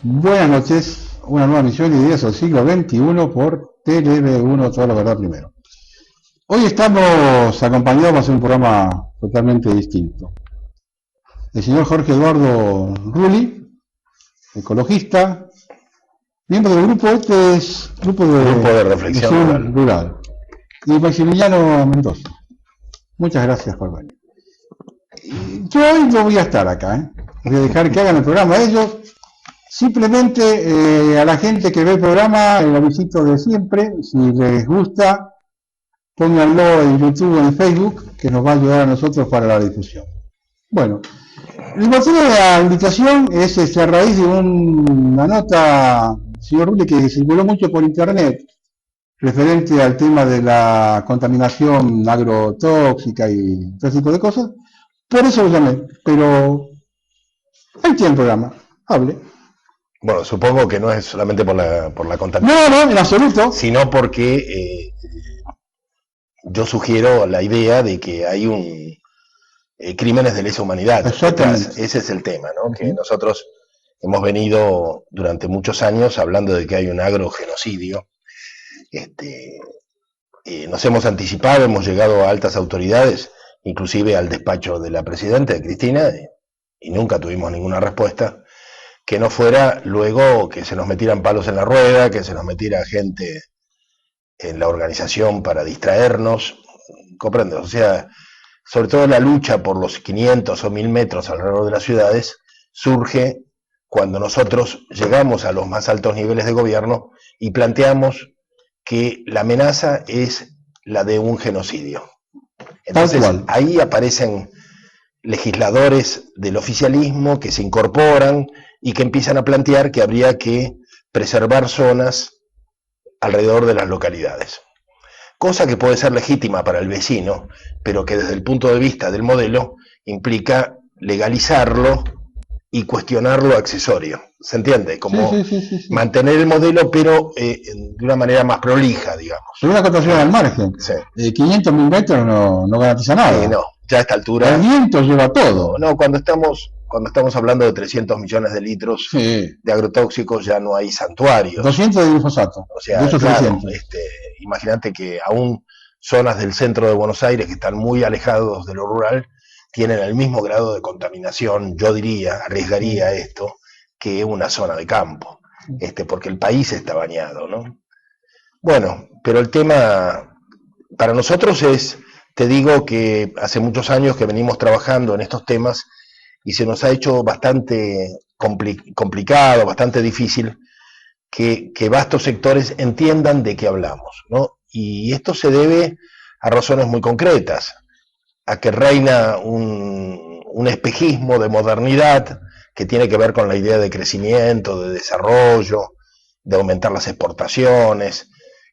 Buenas noches, una nueva misión de Ideas del siglo XXI por TLB1, toda la verdad primero. Hoy estamos acompañados para hacer un programa totalmente distinto. El señor Jorge Eduardo Rulli, ecologista, miembro del grupo, este es Grupo de Reflexión Rural, y Maximiliano Mendoza. Muchas gracias por venir. Yo hoy no voy a estar acá, voy a dejar que hagan el programa ellos. Simplemente a la gente que ve el programa, el avisito de siempre, si les gusta, pónganlo en YouTube o en Facebook, que nos va a ayudar a nosotros para la difusión. Bueno, el motivo de la invitación es a raíz de una nota, señor Rulli, que circuló mucho por internet, referente al tema de la contaminación agrotóxica y todo ese tipo de cosas. Por eso lo llamé, pero ahí tiene el programa, hable. Bueno, supongo que no es solamente por la contaminación. No, en absoluto. Sino porque yo sugiero la idea de que hay crímenes de lesa humanidad detrás. Ese es el tema, ¿no? Que nosotros hemos venido durante muchos años hablando de que hay un agrogenocidio. Nos hemos anticipado, hemos llegado a altas autoridades, inclusive al despacho de la presidenta, de Cristina, y nunca tuvimos ninguna respuesta. Que no fuera luego que se nos metieran palos en la rueda, que se nos metiera gente en la organización para distraernos, ¿comprendes? O sea, sobre todo la lucha por los 500 o 1000 metros alrededor de las ciudades surge cuando nosotros llegamos a los más altos niveles de gobierno y planteamos que la amenaza es la de un genocidio. Entonces ahí aparecen legisladores del oficialismo que se incorporan y que empiezan a plantear que habría que preservar zonas alrededor de las localidades. Cosa que puede ser legítima para el vecino, pero que desde el punto de vista del modelo implica legalizarlo y cuestionar lo accesorio. ¿Se entiende? Como sí. Mantener el modelo, pero de una manera más prolija, digamos. Pero una acotación al margen. Sí. 500.000 metros no garantiza nada. No, ya a esta altura. El viento lleva todo. No, cuando estamos hablando de 300 millones de litros de agrotóxicos, ya no hay santuarios. 200 de glifosato. O sea, claro, imagínate que aún zonas del centro de Buenos Aires que están muy alejados de lo rural tienen el mismo grado de contaminación, yo diría, arriesgaría esto, que una zona de campo, porque el país está bañado, ¿no? Bueno, pero el tema para nosotros es, te digo que hace muchos años que venimos trabajando en estos temas y se nos ha hecho bastante complicado, bastante difícil que vastos sectores entiendan de qué hablamos, ¿no? Y esto se debe a razones muy concretas, a que reina un espejismo de modernidad que tiene que ver con la idea de crecimiento, de desarrollo, de aumentar las exportaciones,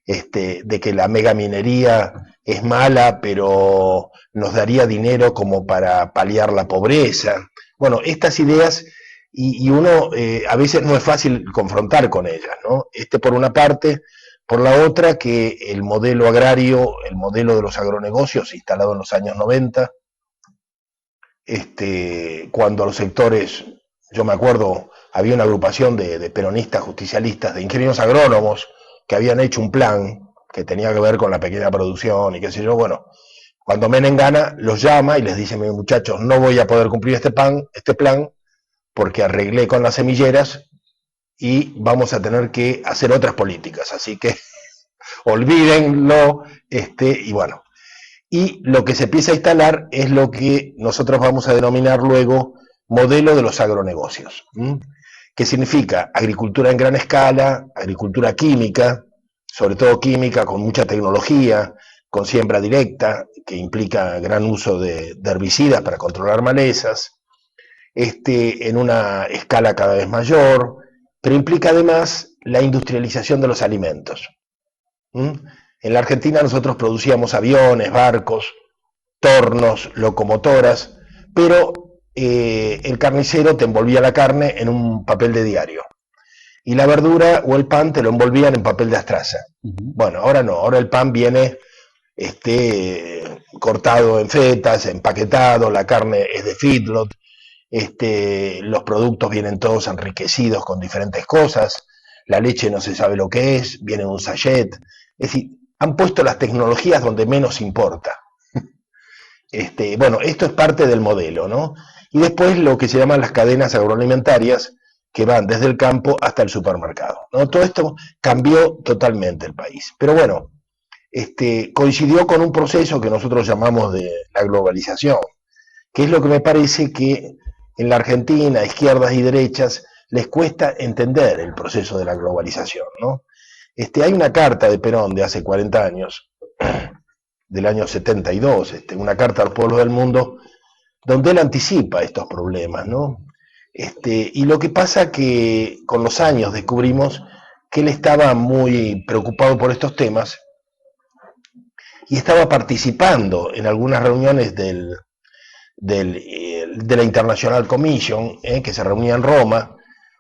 de que la megaminería es mala, pero nos daría dinero como para paliar la pobreza. Bueno, estas ideas, y uno a veces no es fácil confrontar con ellas, ¿no? Por una parte, por la otra, que el modelo agrario, el modelo de los agronegocios instalado en los años 90, cuando los sectores, yo me acuerdo, había una agrupación de peronistas justicialistas, de ingenieros agrónomos, que habían hecho un plan que tenía que ver con la pequeña producción y qué sé yo. Bueno, cuando Menem gana, los llama y les dice, muchachos, no voy a poder cumplir este plan, porque arreglé con las semilleras y vamos a tener que hacer otras políticas, así que olvídenlo, y bueno. Y lo que se empieza a instalar es lo que nosotros vamos a denominar luego modelo de los agronegocios, que significa agricultura en gran escala, agricultura química, sobre todo química con mucha tecnología, con siembra directa, que implica gran uso de herbicidas para controlar malezas, en una escala cada vez mayor, pero implica además la industrialización de los alimentos. En la Argentina nosotros producíamos aviones, barcos, tornos, locomotoras, pero el carnicero te envolvía la carne en un papel de diario. Y la verdura o el pan te lo envolvían en papel de astraza. Bueno, ahora no, ahora el pan viene cortado en fetas, empaquetado, la carne es de feedlot, los productos vienen todos enriquecidos con diferentes cosas, la leche no se sabe lo que es, viene en un sachet, es decir, han puesto las tecnologías donde menos importa. Bueno, esto es parte del modelo, ¿no? Y después lo que se llaman las cadenas agroalimentarias, que van desde el campo hasta el supermercado, ¿no? Todo esto cambió totalmente el país. Pero bueno, coincidió con un proceso que nosotros llamamos de la globalización, que es lo que me parece que en la Argentina, izquierdas y derechas, les cuesta entender el proceso de la globalización, ¿no? Hay una carta de Perón de hace 40 años, del año 72, una carta a los pueblos del mundo, donde él anticipa estos problemas, ¿no? Y lo que pasa que con los años descubrimos que él estaba muy preocupado por estos temas y estaba participando en algunas reuniones de la International Commission, que se reunía en Roma.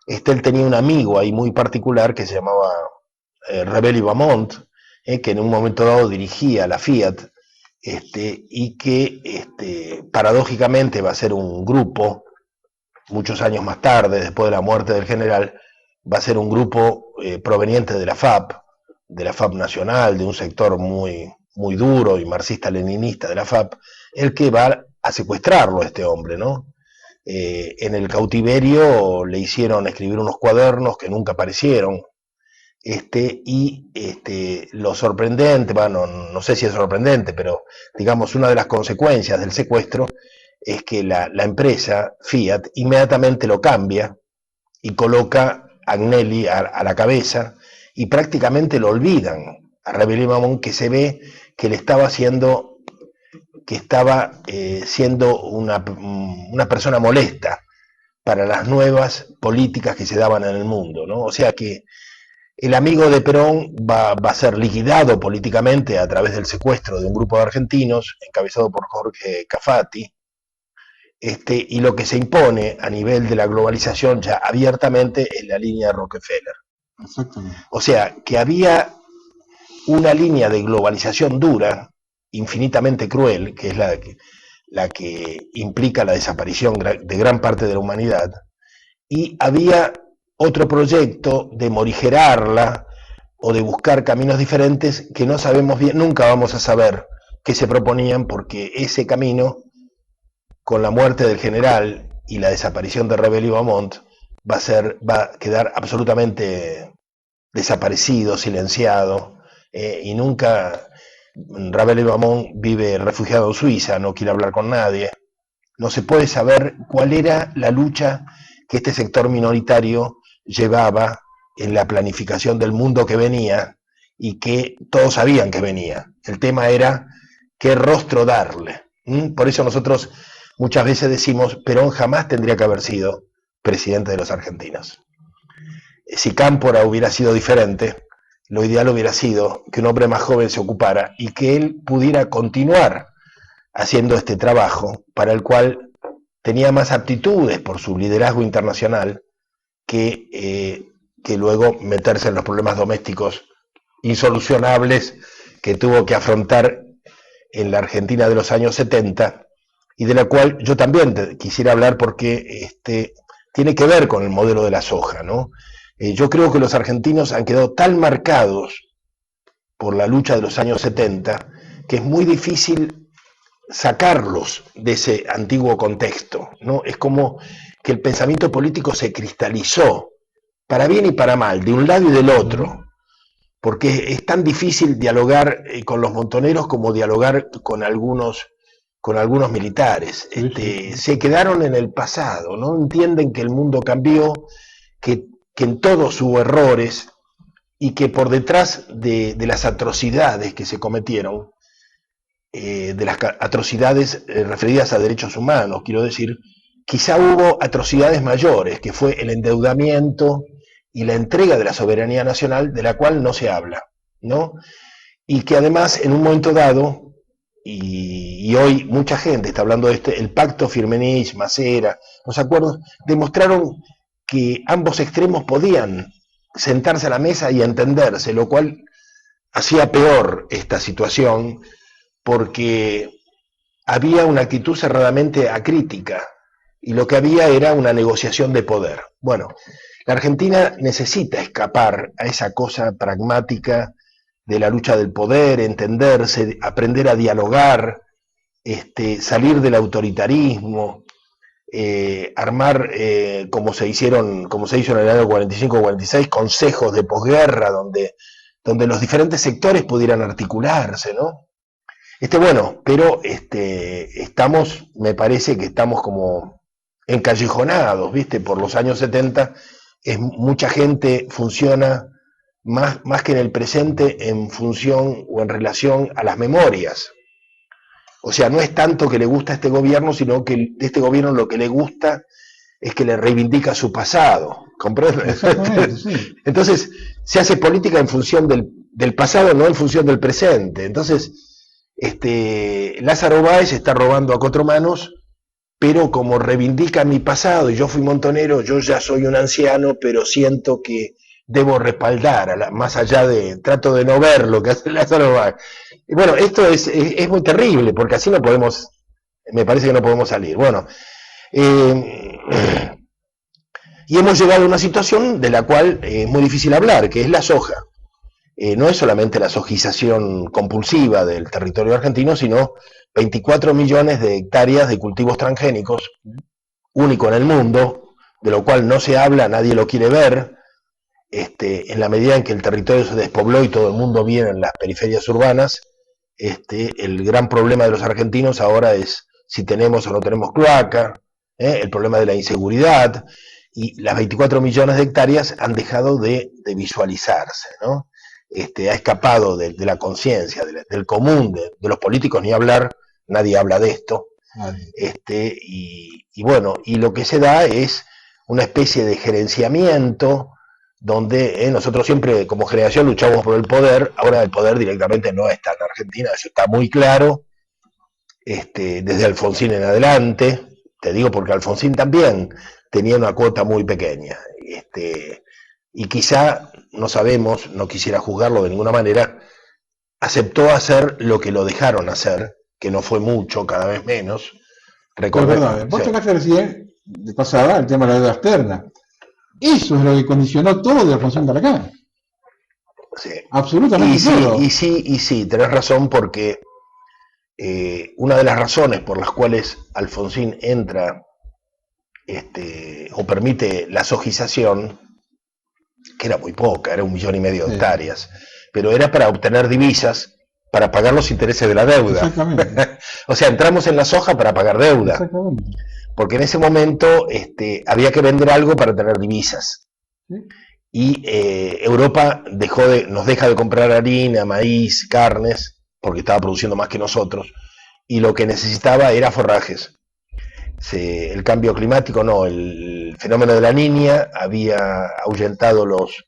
Él tenía un amigo ahí muy particular que se llamaba Rebelli Bamont, que en un momento dado dirigía la Fiat, y que paradójicamente va a ser un grupo, muchos años más tarde, después de la muerte del general, va a ser un grupo proveniente de la FAP nacional, de un sector muy, muy duro y marxista-leninista de la FAP, el que va a secuestrarlo a este hombre, ¿no? En el cautiverio le hicieron escribir unos cuadernos que nunca aparecieron, lo sorprendente, bueno, no sé si es sorprendente, pero digamos una de las consecuencias del secuestro es que la empresa Fiat inmediatamente lo cambia y coloca a Agnelli a la cabeza y prácticamente lo olvidan a Rebelli Bamont, que se ve que le estaba siendo una persona molesta para las nuevas políticas que se daban en el mundo, ¿no? O sea que el amigo de Perón va a ser liquidado políticamente a través del secuestro de un grupo de argentinos encabezado por Jorge Cafati, y lo que se impone a nivel de la globalización ya abiertamente es la línea de Rockefeller. Exactamente. O sea, que había una línea de globalización dura, infinitamente cruel, que es la que implica la desaparición de gran parte de la humanidad, y había otro proyecto de morigerarla o de buscar caminos diferentes que no sabemos bien, nunca vamos a saber qué se proponían, porque ese camino, con la muerte del general y la desaparición de Rebelli Bamont, va a quedar absolutamente desaparecido, silenciado, y nunca Rebelli Bamont vive refugiado en Suiza, no quiere hablar con nadie. No se puede saber cuál era la lucha que este sector minoritario llevaba en la planificación del mundo que venía y que todos sabían que venía. El tema era qué rostro darle. Por eso nosotros muchas veces decimos, Perón jamás tendría que haber sido presidente de los argentinos. Si Cámpora hubiera sido diferente, lo ideal hubiera sido que un hombre más joven se ocupara y que él pudiera continuar haciendo este trabajo para el cual tenía más aptitudes por su liderazgo internacional que luego meterse en los problemas domésticos insolucionables que tuvo que afrontar en la Argentina de los años 70, y de la cual yo también quisiera hablar porque tiene que ver con el modelo de la soja, ¿no? Yo creo que los argentinos han quedado tan marcados por la lucha de los años 70 que es muy difícil sacarlos de ese antiguo contexto, ¿no? Es como que el pensamiento político se cristalizó, para bien y para mal, de un lado y del otro, porque es tan difícil dialogar con los montoneros como dialogar con algunos militares. Se quedaron en el pasado, no entienden que el mundo cambió, que en todos hubo errores y que por detrás de las atrocidades que se cometieron, de las atrocidades referidas a derechos humanos, quiero decir, quizá hubo atrocidades mayores, que fue el endeudamiento y la entrega de la soberanía nacional, de la cual no se habla, ¿no? Y que además en un momento dado, y hoy mucha gente está hablando de el pacto Firmenich-Macera, los acuerdos, demostraron que ambos extremos podían sentarse a la mesa y entenderse, lo cual hacía peor esta situación, porque había una actitud cerradamente acrítica y lo que había era una negociación de poder. Bueno, la Argentina necesita escapar a esa cosa pragmática de la lucha del poder, entenderse, aprender a dialogar, salir del autoritarismo, armar, como se hizo en el año 45-46, consejos de posguerra donde los diferentes sectores pudieran articularse, ¿no? Bueno, pero me parece que estamos como encallejonados, ¿viste? Por los años 70, mucha gente funciona más que en el presente en función o en relación a las memorias. O sea, no es tanto que le gusta a este gobierno, sino que de este gobierno lo que le gusta es que le reivindica su pasado. ¿Comprende? Sí. Entonces, se hace política en función del pasado, no en función del presente. Entonces, Lázaro Báez está robando a cuatro manos, pero como reivindica mi pasado, y yo fui montonero, yo ya soy un anciano, pero siento que debo respaldar, más allá trato de no ver lo que hace Lázaro Báez. Y bueno, esto es muy terrible, porque así no podemos, me parece que no podemos salir. Bueno, y hemos llegado a una situación de la cual es muy difícil hablar, que es la soja. No es solamente la sojización compulsiva del territorio argentino, sino 24 millones de hectáreas de cultivos transgénicos, único en el mundo, de lo cual no se habla, nadie lo quiere ver. En la medida en que el territorio se despobló y todo el mundo vive en las periferias urbanas, el gran problema de los argentinos ahora es si tenemos o no tenemos cloaca, el problema de la inseguridad, y las 24 millones de hectáreas han dejado de visualizarse, ¿no? Ha escapado de la conciencia, del común, de los políticos, ni hablar, nadie habla de esto. Y bueno, y lo que se da es una especie de gerenciamiento donde nosotros siempre como generación luchamos por el poder. Ahora el poder directamente no está en Argentina, eso está muy claro, desde Alfonsín en adelante, te digo porque Alfonsín también tenía una cuota muy pequeña, y quizá, no sabemos, no quisiera juzgarlo de ninguna manera, aceptó hacer lo que lo dejaron hacer, que no fue mucho, cada vez menos. Recordemos. Vos tocaste recién, de pasada, el tema de la deuda externa. Eso es lo que condicionó todo de Alfonsín para acá. Sí. Absolutamente todo. Y sí, tenés razón, porque una de las razones por las cuales Alfonsín entra o permite la sojización, que era muy poca, era 1,5 millones de hectáreas, pero era para obtener divisas para pagar los intereses de la deuda. Exactamente. O sea, entramos en la soja para pagar deuda. Exactamente. Porque en ese momento había que vender algo para tener divisas. ¿Sí? Y Europa nos deja de comprar harina, maíz, carnes, porque estaba produciendo más que nosotros, y lo que necesitaba era forrajes. El cambio climático, no, el fenómeno de la Niña había ahuyentado los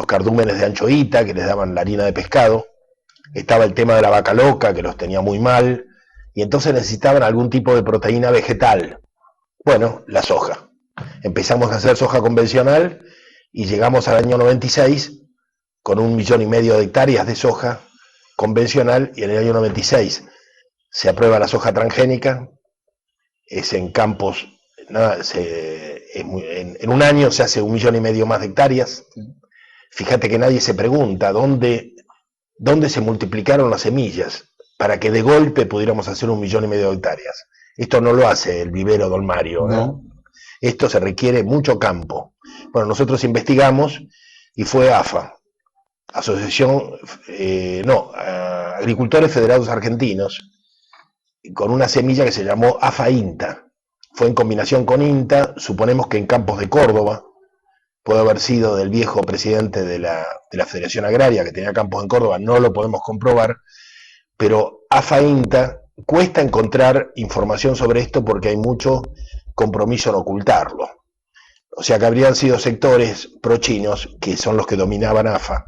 cardúmenes de anchoita, que les daban la harina de pescado. Estaba el tema de la vaca loca, que los tenía muy mal, y entonces necesitaban algún tipo de proteína vegetal. Bueno, la soja. Empezamos a hacer soja convencional y llegamos al año 96 con 1,5 millones de hectáreas de soja convencional, y en el año 96 se aprueba la soja transgénica. Es en campos, en un año se hace 1,5 millones más de hectáreas. Fíjate que nadie se pregunta dónde se multiplicaron las semillas para que de golpe pudiéramos hacer 1,5 millones de hectáreas. Esto no lo hace el vivero Don Mario, ¿no? Esto se requiere mucho campo. Bueno, nosotros investigamos y fue AFA, Agricultores Federados Argentinos, con una semilla que se llamó AFA INTA. Fue en combinación con INTA, suponemos que en campos de Córdoba, puede haber sido del viejo presidente de la Federación Agraria, que tenía campos en Córdoba, no lo podemos comprobar, pero AFA INTA, cuesta encontrar información sobre esto porque hay mucho compromiso en ocultarlo. O sea que habrían sido sectores prochinos, que son los que dominaban AFA,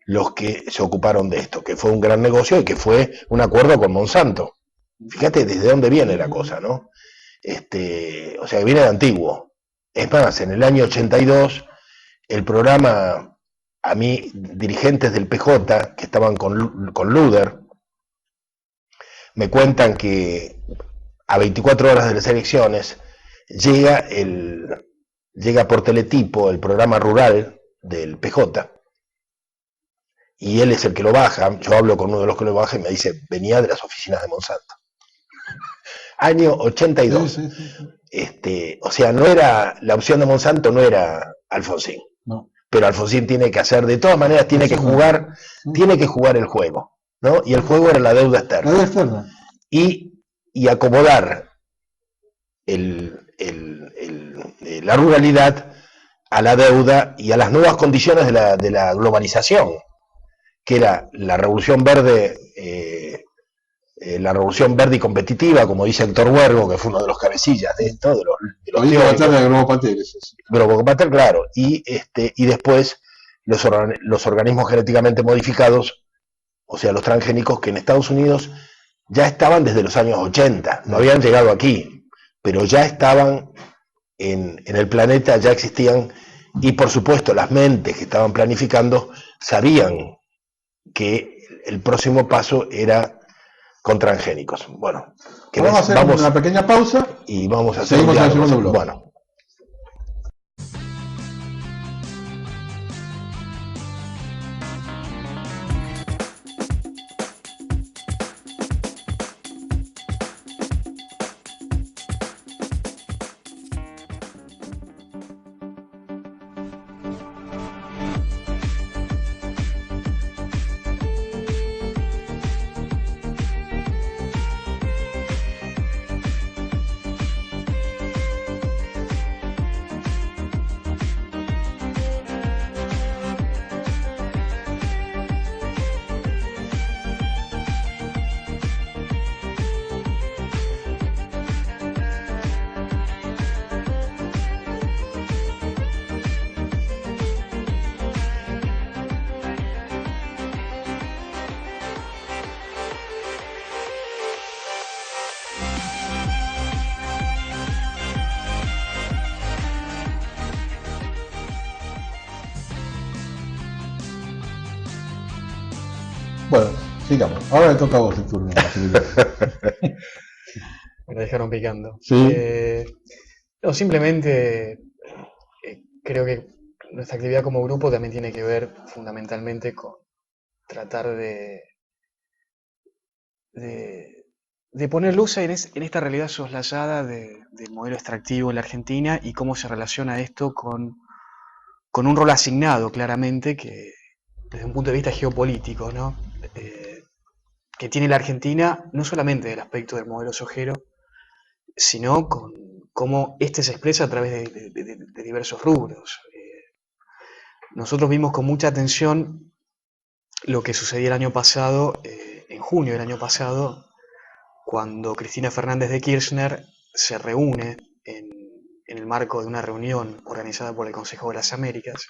los que se ocuparon de esto, que fue un gran negocio y que fue un acuerdo con Monsanto. Fíjate desde dónde viene la cosa, ¿no? O sea que viene de antiguo. Es más, en el año 82, el programa, a mí, dirigentes del PJ, que estaban con Luder, me cuentan que a 24 horas de las elecciones llega por teletipo el programa rural del PJ, y él es el que lo baja. Yo hablo con uno de los que lo baja y me dice, venía de las oficinas de Monsanto. Año 82. Sí, sí, sí. O sea, no era, la opción de Monsanto no era Alfonsín. No. Pero Alfonsín tiene que hacer, de todas maneras, tiene que jugar el juego, ¿no? Y el juego era la deuda externa. La deuda externa. Y acomodar la ruralidad a la deuda y a las nuevas condiciones de la globalización, que era la revolución verde, la revolución verde y competitiva, como dice Héctor Huergo, que fue uno de los cabecillas de esto, de los teóricos. Globo Pater, claro, y después los organismos genéticamente modificados, o sea, los transgénicos, que en Estados Unidos ya estaban desde los años 80, no habían llegado aquí, pero ya estaban en el planeta, ya existían, y por supuesto las mentes que estaban planificando sabían que el próximo paso era con transgénicos. Bueno, vamos a hacer una pequeña pausa y vamos a hacer seguimos en el segundo bloque. Bueno. Bueno, sigamos. Ahora le toca a vos el turno. Me dejaron picando. Sí. No, simplemente creo que nuestra actividad como grupo también tiene que ver fundamentalmente con tratar de poner luz en esta realidad soslayada del modelo extractivo en la Argentina y cómo se relaciona esto con un rol asignado claramente que desde un punto de vista geopolítico, ¿no? Que tiene la Argentina, no solamente del aspecto del modelo sojero, sino con cómo este se expresa a través de diversos rubros. Nosotros vimos con mucha atención lo que sucedió el año pasado, en junio del año pasado, cuando Cristina Fernández de Kirchner se reúne en el marco de una reunión organizada por el Consejo de las Américas,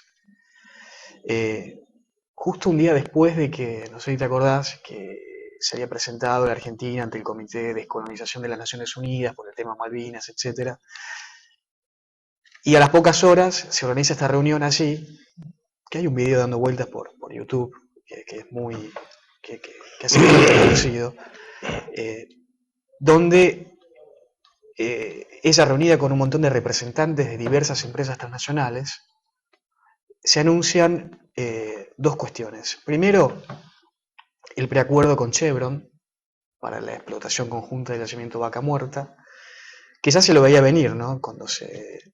justo un día después de que, no sé si te acordás, que se había presentado la Argentina ante el Comité de Descolonización de las Naciones Unidas por el tema Malvinas, etc. Y a las pocas horas se organiza esta reunión allí, que hay un video dando vueltas por YouTube, que es muy, que ha sido muy conocido, donde ella, reunida con un montón de representantes de diversas empresas transnacionales, se anuncian dos cuestiones. Primero, el preacuerdo con Chevron para la explotación conjunta del yacimiento Vaca Muerta, que ya se lo veía venir, ¿no? Cuando se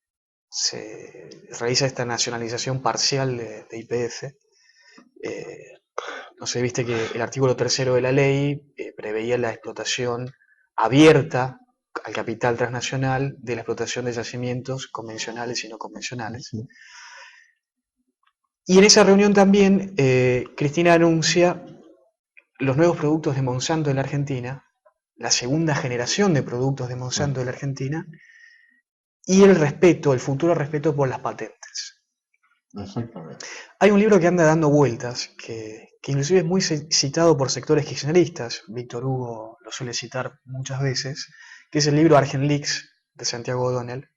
realiza esta nacionalización parcial de YPF. No sé, viste que el artículo 3º de la ley preveía la explotación abierta al capital transnacional de la explotación de yacimientos convencionales y no convencionales. Sí. Y en esa reunión también Cristina anuncia los nuevos productos de Monsanto en la Argentina, la segunda generación de productos de Monsanto en la Argentina, y el futuro respeto por las patentes. Exactamente. Hay un libro que anda dando vueltas, que inclusive es muy citado por sectores kirchneristas, Víctor Hugo lo suele citar muchas veces, que es el libro Argen Leaks de Santiago O'Donnell,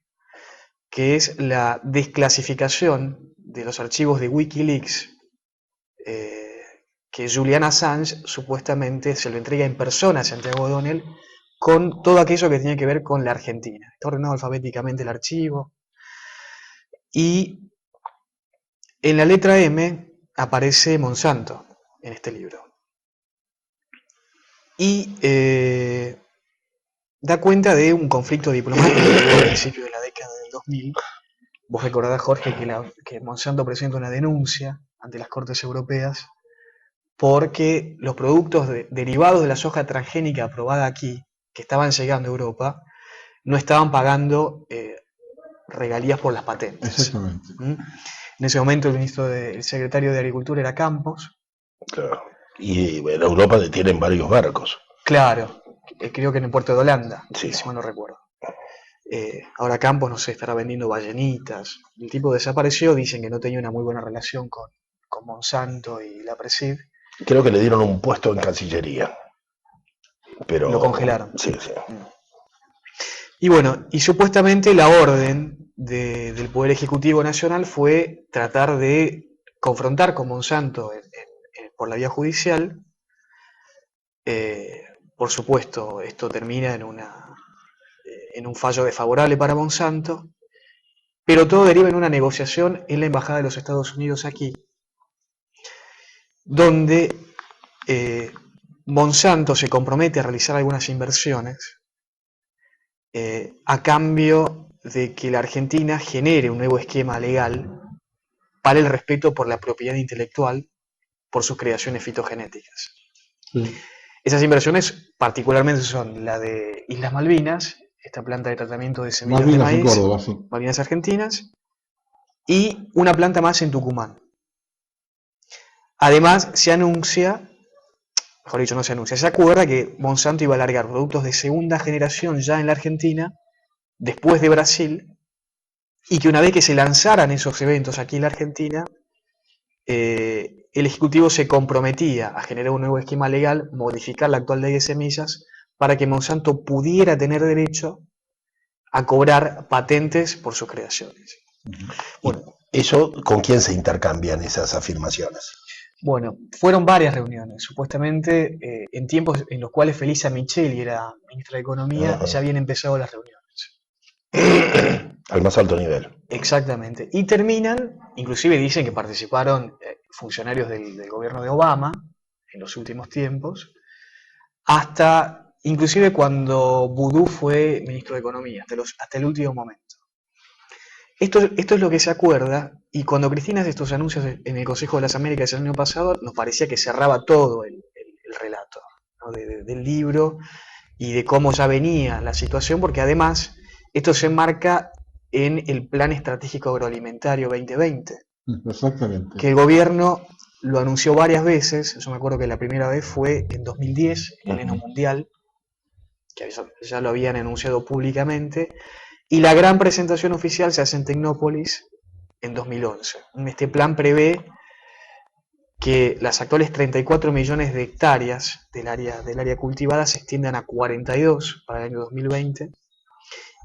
que es la desclasificación de los archivos de Wikileaks, que Julian Assange supuestamente se lo entrega en persona a Santiago O'Donnell con todo aquello que tenía que ver con la Argentina. Está ordenado alfabéticamente el archivo. Y en la letra M aparece Monsanto en este libro. Y da cuenta de un conflicto diplomático a principios de la década del 2000. Vos recordás, Jorge, que Monsanto presenta una denuncia ante las Cortes Europeas porque los productos derivados de la soja transgénica aprobada aquí, que estaban llegando a Europa, no estaban pagando regalías por las patentes. Exactamente. En ese momento el secretario de Agricultura era Campos. Claro. Y en Europa detienen varios barcos. Claro, creo que en el puerto de Holanda, Sí. si mal no recuerdo. Ahora Campos, no sé, estará vendiendo ballenitas. El tipo desapareció, dicen que no tenía una muy buena relación con Monsanto y la Presid. Creo que le dieron un puesto en Cancillería. Pero lo congelaron. Sí, sí. Y bueno, y supuestamente la orden del Poder Ejecutivo Nacional fue tratar de confrontar con Monsanto por la vía judicial. Por supuesto, esto termina en un fallo desfavorable para Monsanto, pero todo deriva en una negociación en la Embajada de los Estados Unidos aquí, donde Monsanto se compromete a realizar algunas inversiones a cambio de que la Argentina genere un nuevo esquema legal para el respeto por la propiedad intelectual por sus creaciones fitogenéticas. Sí. Esas inversiones particularmente son la de Islas Malvinas, esta planta de tratamiento de semillas de Malvinas en maíz, Córdoba, sí. Malvinas Argentinas, y una planta más en Tucumán. Además, se anuncia, mejor dicho, no se anuncia, se acuerda que Monsanto iba a largar productos de segunda generación ya en la Argentina, después de Brasil, y que una vez que se lanzaran esos eventos aquí en la Argentina, el Ejecutivo se comprometía a generar un nuevo esquema legal, modificar la actual ley de semillas, para que Monsanto pudiera tener derecho a cobrar patentes por sus creaciones. Bueno, ¿eso con quién se intercambian esas afirmaciones? Bueno, fueron varias reuniones. Supuestamente en tiempos en los cuales Felisa Micheli era ministra de Economía, ya habían empezado las reuniones. Al más alto nivel. Exactamente. Y terminan, inclusive dicen que participaron funcionarios del gobierno de Obama en los últimos tiempos, hasta inclusive cuando Boudou fue ministro de Economía, hasta el último momento. Esto es lo que se acuerda, y cuando Cristina hace estos anuncios en el Consejo de las Américas el año pasado, nos parecía que cerraba todo el relato, ¿no? del libro y de cómo ya venía la situación, porque además esto se enmarca en el Plan Estratégico Agroalimentario 2020. Exactamente. Que el gobierno lo anunció varias veces. Yo me acuerdo que la primera vez fue en 2010, en el Heno Mundial, que ya lo habían anunciado públicamente, y la gran presentación oficial se hace en Tecnópolis en 2011. Este plan prevé que las actuales 34 millones de hectáreas del área cultivada se extiendan a 42 para el año 2020,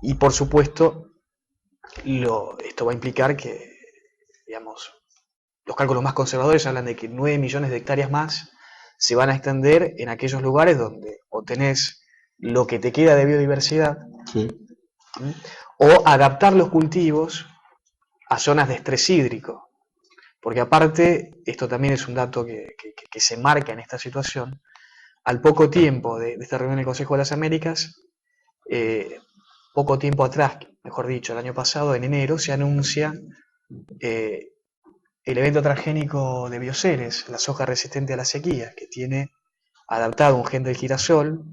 y por supuesto esto va a implicar que, digamos, los cálculos más conservadores hablan de que 9 millones de hectáreas más se van a extender en aquellos lugares donde o tenés lo que te queda de biodiversidad, Sí. o adaptar los cultivos a zonas de estrés hídrico. Porque aparte, esto también es un dato que se marca en esta situación, al poco tiempo de esta reunión del Consejo de las Américas, poco tiempo atrás, mejor dicho, el año pasado, en enero, se anuncia el evento transgénico de Bioceres, la soja resistente a la sequía, que tiene adaptado un gen del girasol,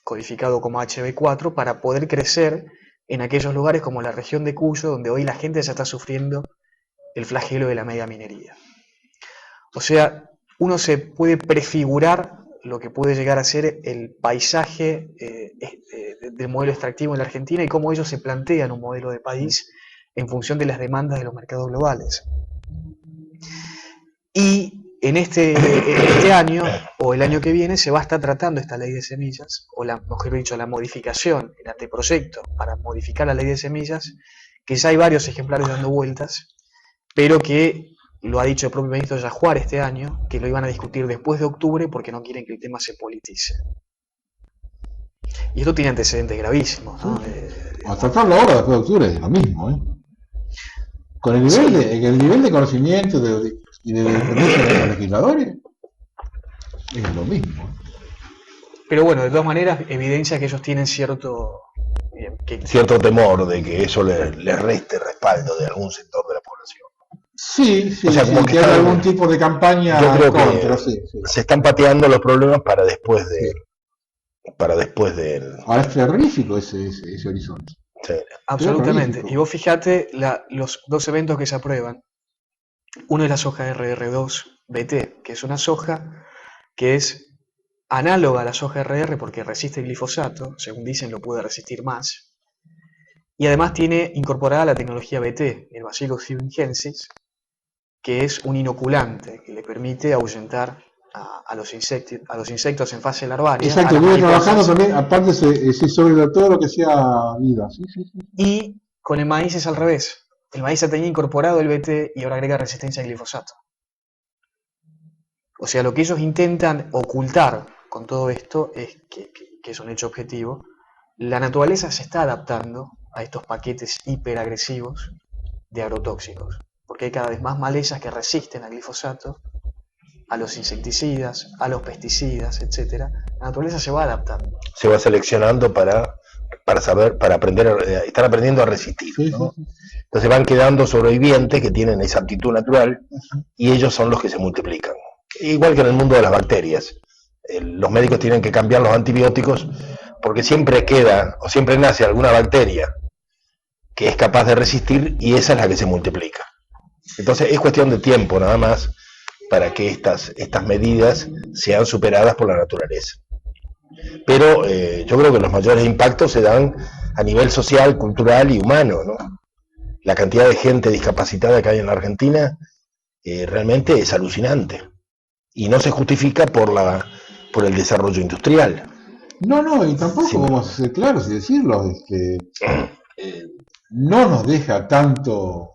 codificado como HB4, para poder crecer en aquellos lugares como la región de Cuyo, donde hoy la gente ya está sufriendo el flagelo de la megaminería. O sea, uno se puede prefigurar lo que puede llegar a ser el paisaje del modelo extractivo en la Argentina y cómo ellos se plantean un modelo de país en función de las demandas de los mercados globales. Y en este año o el año que viene se va a estar tratando esta ley de semillas, o mejor dicho, la modificación, el anteproyecto para modificar la ley de semillas, que ya hay varios ejemplares dando vueltas, pero que lo ha dicho el propio ministro Yajuar este año, que lo iban a discutir después de octubre porque no quieren que el tema se politice. Y esto tiene antecedentes gravísimos, ¿no? A tratarlo ahora, después de octubre, es lo mismo, ¿eh? Con el nivel de conocimiento y de dependencia de los legisladores, es lo mismo. Pero bueno, de todas maneras, evidencia que ellos tienen cierto temor de que eso les reste respaldo de algún sector de la población. Sí, o sea, como que hay algún tipo de campaña yo creo contra, que se están pateando los problemas para después de... Ahora es terrorífico ese horizonte. Sí. Absolutamente. Y vos fijate los dos eventos que se aprueban. Uno es la soja RR2 BT, que es una soja que es análoga a la soja RR porque resiste el glifosato, según dicen lo puede resistir más. Y además tiene incorporada la tecnología BT, el Bacillus thuringiensis, que es un inoculante que le permite ahuyentar a los insectos en fase larvaria. Exacto, voy trabajando también, aparte sobre todo lo que sea vida. Sí. Y con el maíz es al revés. El maíz ya tenía incorporado el BT y ahora agrega resistencia al glifosato. O sea, lo que ellos intentan ocultar con todo esto es que es un hecho objetivo. La naturaleza se está adaptando a estos paquetes hiperagresivos de agrotóxicos, porque hay cada vez más malezas que resisten al glifosato, a los insecticidas, a los pesticidas, etc. La naturaleza se va adaptando. Se va seleccionando para aprender, estar aprendiendo a resistir, ¿no? Entonces van quedando sobrevivientes que tienen esa aptitud natural y ellos son los que se multiplican. Igual que en el mundo de las bacterias. Los médicos tienen que cambiar los antibióticos porque siempre queda o siempre nace alguna bacteria que es capaz de resistir y esa es la que se multiplica. Entonces es cuestión de tiempo nada más para que estas medidas sean superadas por la naturaleza. Pero yo creo que los mayores impactos se dan a nivel social, cultural y humano, ¿no? La cantidad de gente discapacitada que hay en la Argentina realmente es alucinante y no se justifica por el desarrollo industrial. No, y tampoco vamos a ser claros y decirlo, no nos deja tanto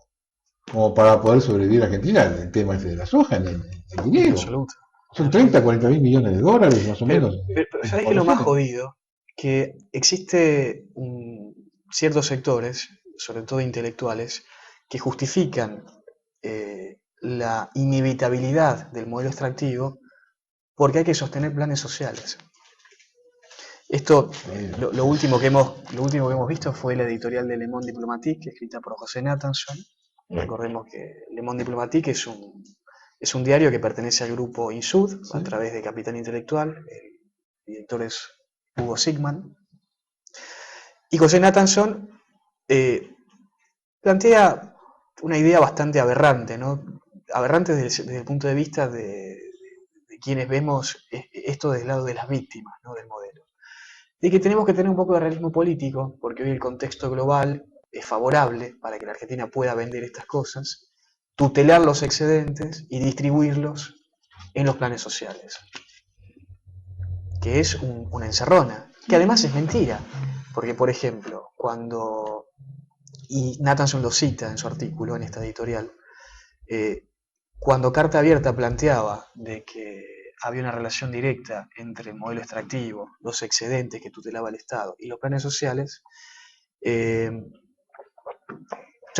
como para poder sobrevivir a Argentina el tema de la soja, el dinero. Absoluto. Son 30, 40 mil millones de dólares más o menos. Pero ¿sabés qué es lo más jodido? Que existe ciertos sectores, sobre todo intelectuales, que justifican la inevitabilidad del modelo extractivo porque hay que sostener planes sociales. Esto, lo último que hemos visto fue la editorial de Le Monde Diplomatique, escrita por José Nathanson. Recordemos que Le Monde Diplomatique es un diario que pertenece al grupo Insud, a través de Capital Intelectual. El director es Hugo Sigman. Y José Nathanson plantea una idea bastante aberrante, ¿no? Aberrante desde el punto de vista de quienes vemos esto desde el lado de las víctimas, ¿no? Del modelo. De que tenemos que tener un poco de realismo político, porque hoy el contexto global es favorable para que la Argentina pueda vender estas cosas, tutelar los excedentes y distribuirlos en los planes sociales. Que es una encerrona, que además es mentira, porque por ejemplo, y Nathanson lo cita en su artículo, en esta editorial, cuando Carta Abierta planteaba de que había una relación directa entre el modelo extractivo, los excedentes que tutelaba el Estado y los planes sociales, se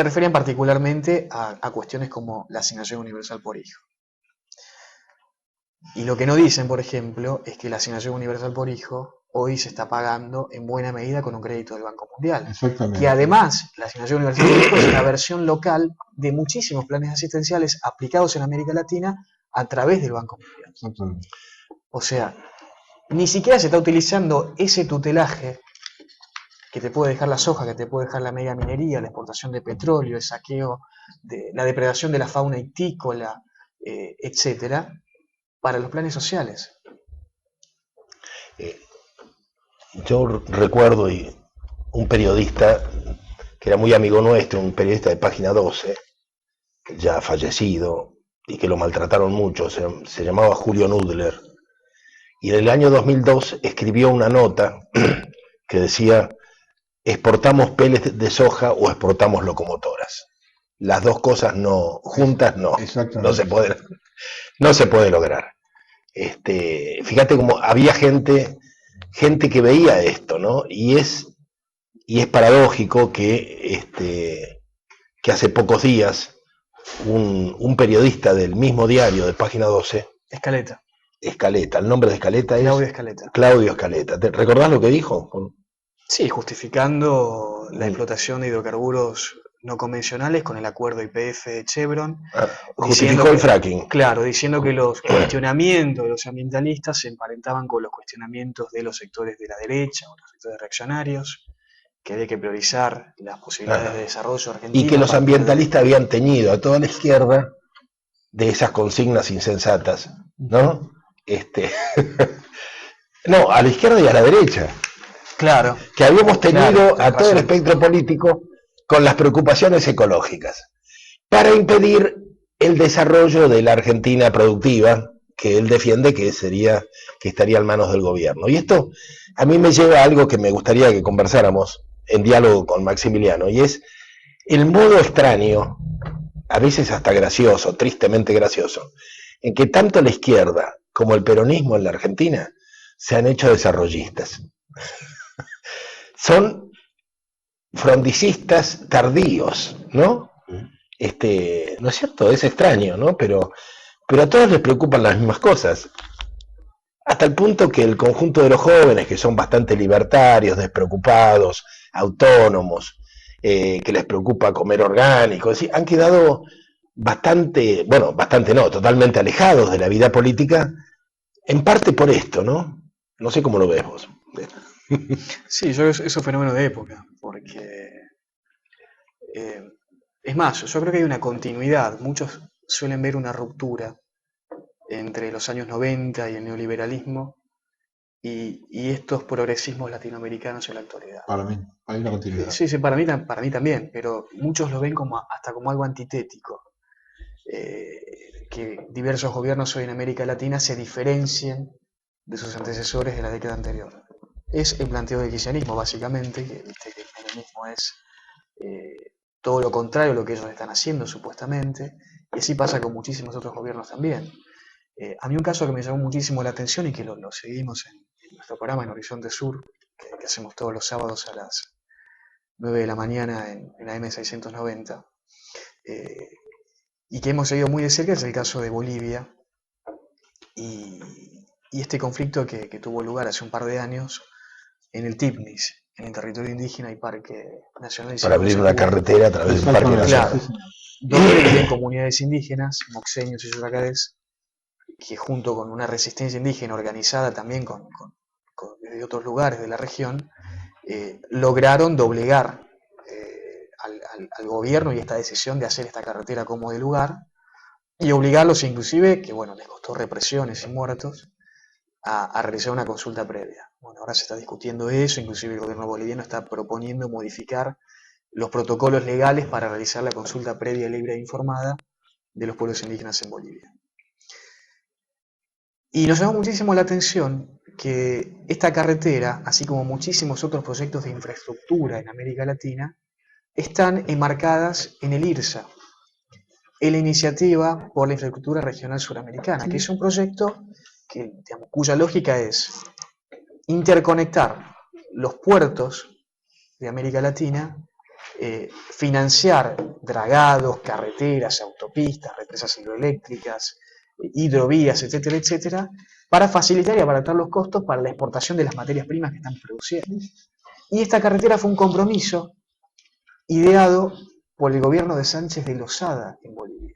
referían particularmente a cuestiones como la asignación universal por hijo. Y lo que no dicen, por ejemplo, es que la asignación universal por hijo hoy se está pagando en buena medida con un crédito del Banco Mundial. Exactamente. Que además la asignación universal por hijo es una versión local de muchísimos planes asistenciales aplicados en América Latina a través del Banco Mundial. Exactamente. O sea, ni siquiera se está utilizando ese tutelaje que te puede dejar la soja, que te puede dejar la mega minería, la exportación de petróleo, el saqueo, la depredación de la fauna ictícola, etcétera, para los planes sociales. Yo recuerdo un periodista que era muy amigo nuestro, un periodista de Página 12, ya fallecido, y que lo maltrataron mucho, se llamaba Julio Nudler, y en el año 2002 escribió una nota que decía: exportamos pellets de soja o exportamos locomotoras. Las dos cosas juntas no se puede lograr. Fíjate cómo había gente gente que veía esto, ¿no? Y es paradójico que hace pocos días un periodista del mismo diario, de Página 12, Escaleta, el nombre de Escaleta es Claudio Escaleta. Claudio Escaleta. ¿Recordás lo que dijo? Sí, justificando la explotación de hidrocarburos no convencionales con el acuerdo YPF-Chevron. Justificó el fracking. Claro, diciendo que los cuestionamientos de los ambientalistas se emparentaban con los cuestionamientos de los sectores de la derecha o los sectores reaccionarios, que había que priorizar las posibilidades de desarrollo argentino. Y que los ambientalistas habían teñido a toda la izquierda de esas consignas insensatas, ¿no? No, a la izquierda y a la derecha. Claro. Que habíamos tenido a todo el espectro político con las preocupaciones ecológicas, para impedir el desarrollo de la Argentina productiva, que él defiende que estaría en manos del gobierno. Y esto a mí me lleva a algo que me gustaría que conversáramos en diálogo con Maximiliano, y es el modo extraño, a veces hasta gracioso, tristemente gracioso, en que tanto la izquierda como el peronismo en la Argentina se han hecho desarrollistas. Son frondicistas tardíos, ¿no? ¿No es cierto? Es extraño, ¿no? Pero a todos les preocupan las mismas cosas. Hasta el punto que el conjunto de los jóvenes, que son bastante libertarios, despreocupados, autónomos, que les preocupa comer orgánico, es decir, han quedado bastante no, totalmente alejados de la vida política, en parte por esto, ¿no? No sé cómo lo ves vos. Sí, es un fenómeno de época, porque es más, yo creo que hay una continuidad. Muchos suelen ver una ruptura entre los años 90 y el neoliberalismo y estos progresismos latinoamericanos en la actualidad. Para mí, hay una continuidad. Sí, para mí también, pero muchos lo ven hasta como algo antitético. Que diversos gobiernos hoy en América Latina se diferencien de sus antecesores de la década anterior. Es el planteo del kirchnerismo, básicamente, que el kirchnerismo es todo lo contrario a lo que ellos están haciendo, supuestamente, y así pasa con muchísimos otros gobiernos también. A mí un caso que me llamó muchísimo la atención y que lo seguimos en nuestro programa en Horizonte Sur, que hacemos todos los sábados a las 9 de la mañana en la M690, y que hemos seguido muy de cerca, es el caso de Bolivia y este conflicto que tuvo lugar hace un par de años en el Tipnis, en el territorio indígena y Parque Nacional. Para abrir una carretera a través de un parque nacional. Claro, donde viven comunidades indígenas, moxeños y yuracadés, que junto con una resistencia indígena organizada también desde otros lugares de la región, lograron doblegar al gobierno y esta decisión de hacer esta carretera como de lugar y obligarlos inclusive, que bueno, les costó represiones y muertos, a realizar una consulta previa. Bueno, ahora se está discutiendo eso, inclusive el gobierno boliviano está proponiendo modificar los protocolos legales para realizar la consulta previa, libre e informada de los pueblos indígenas en Bolivia. Y nos llamó muchísimo la atención que esta carretera, así como muchísimos otros proyectos de infraestructura en América Latina, están enmarcadas en el IRSA, en la Iniciativa por la Infraestructura Regional Suramericana, que es un proyecto cuya lógica es interconectar los puertos de América Latina, financiar dragados, carreteras, autopistas, represas hidroeléctricas, hidrovías, etcétera, etcétera, para facilitar y abaratar los costos para la exportación de las materias primas que están produciendo. Y esta carretera fue un compromiso ideado por el gobierno de Sánchez de Lozada en Bolivia.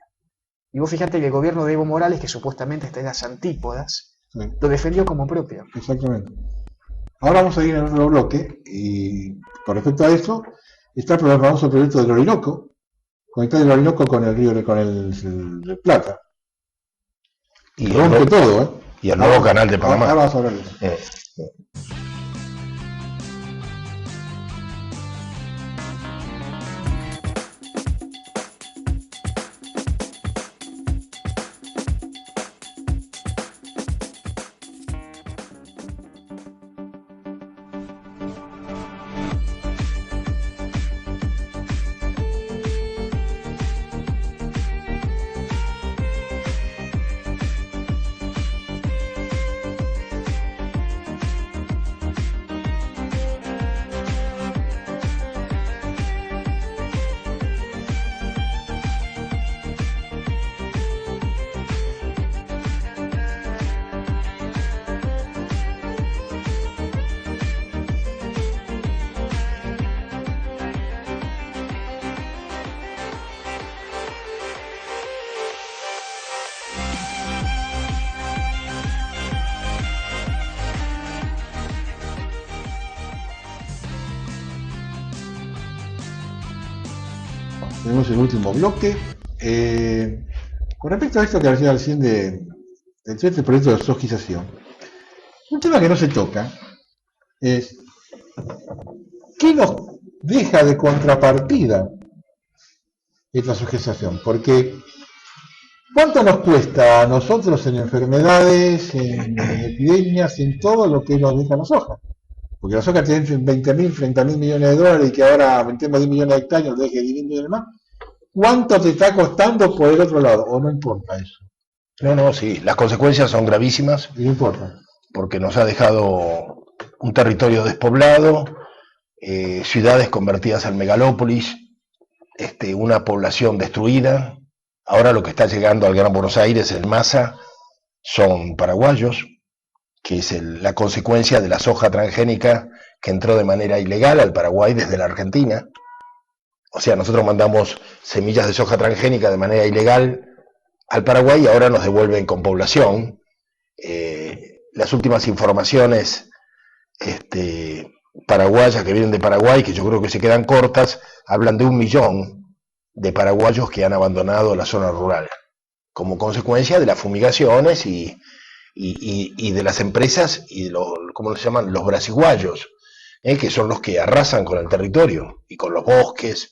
Y vos fíjate que el gobierno de Evo Morales, que supuestamente está en las antípodas, sí, lo defendió como propio. Exactamente. Ahora vamos a ir en otro bloque, y con respecto a eso, está el famoso proyecto del Orinoco, conectar el Orinoco con el río, con el Plata. Y rompe todo, ¿eh? Y el nuevo canal de Panamá. Ahora vamos a hablar de eso. tenemos el último bloque. Con respecto a esto que decía recién del proyecto de sojización, un tema que no se toca es ¿qué nos deja de contrapartida esta sojización? Porque ¿cuánto nos cuesta a nosotros en enfermedades, en epidemias, en todo lo que nos deja la soja? Porque la soja tiene 20.000, 30.000 millones de dólares y que ahora aumentemos 10 millones de hectáreas, nos deje 10 millones más. ¿Cuánto te está costando por el otro lado? ¿O no importa eso? No, sí, las consecuencias son gravísimas. No importa. Porque nos ha dejado un territorio despoblado, ciudades convertidas en megalópolis, una población destruida. Ahora lo que está llegando al Gran Buenos Aires en masa son paraguayos, que es la consecuencia de la soja transgénica que entró de manera ilegal al Paraguay desde la Argentina. O sea, nosotros mandamos semillas de soja transgénica de manera ilegal al Paraguay y ahora nos devuelven con población. Las últimas informaciones paraguayas que vienen de Paraguay, que yo creo que se quedan cortas, hablan de 1 millón de paraguayos que han abandonado la zona rural como consecuencia de las fumigaciones y de las empresas y de los, ¿cómo se llaman? Los brasiguayos, que son los que arrasan con el territorio y con los bosques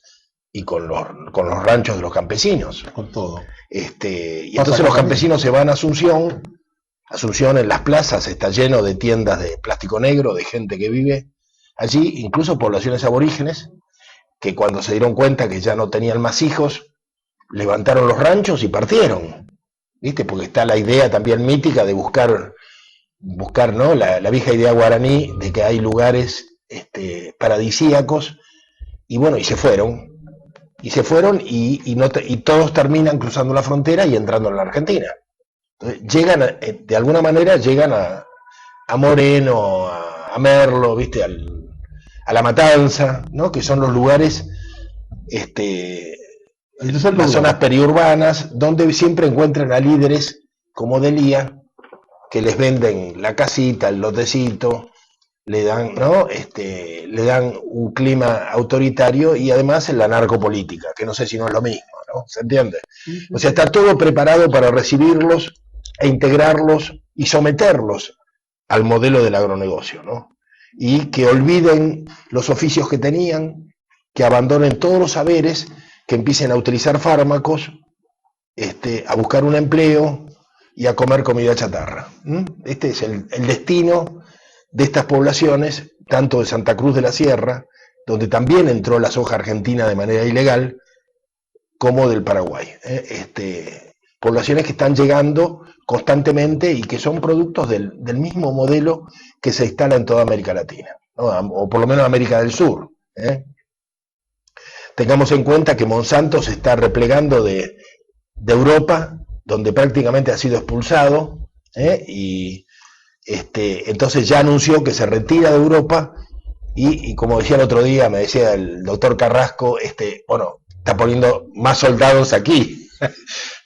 y con los ranchos de los campesinos. Con todo. Y entonces los campesinos se van a Asunción. Asunción en las plazas está lleno de tiendas de plástico negro, de gente que vive allí, incluso poblaciones aborígenes, que cuando se dieron cuenta que ya no tenían más hijos, levantaron los ranchos y partieron, ¿viste? Porque está la idea también mítica de buscar ¿no? La vieja idea guaraní de que hay lugares paradisíacos, y bueno, y se fueron, y todos terminan cruzando la frontera y entrando en la Argentina. Entonces, de alguna manera llegan a Moreno, a Merlo, ¿viste? A La Matanza, ¿no? Que son los lugares, las zonas periurbanas, donde siempre encuentran a líderes como Delía, que les venden la casita, el lotecito, le dan, ¿no? Le dan un clima autoritario y además en la narcopolítica, que no sé si no es lo mismo, ¿no? ¿Se entiende? O sea, está todo preparado para recibirlos e integrarlos y someterlos al modelo del agronegocio, ¿no? Y que olviden los oficios que tenían, que abandonen todos los saberes, que empiecen a utilizar fármacos, a buscar un empleo y a comer comida chatarra. Este es el destino de estas poblaciones, tanto de Santa Cruz de la Sierra, donde también entró la soja argentina de manera ilegal, como del Paraguay. Poblaciones que están llegando constantemente y que son productos del mismo modelo que se instala en toda América Latina, ¿no? O por lo menos América del Sur. Tengamos en cuenta que Monsanto se está replegando de Europa, donde prácticamente ha sido expulsado, y entonces ya anunció que se retira de Europa y como decía el otro día, me decía el doctor Carrasco, bueno, está poniendo más soldados aquí.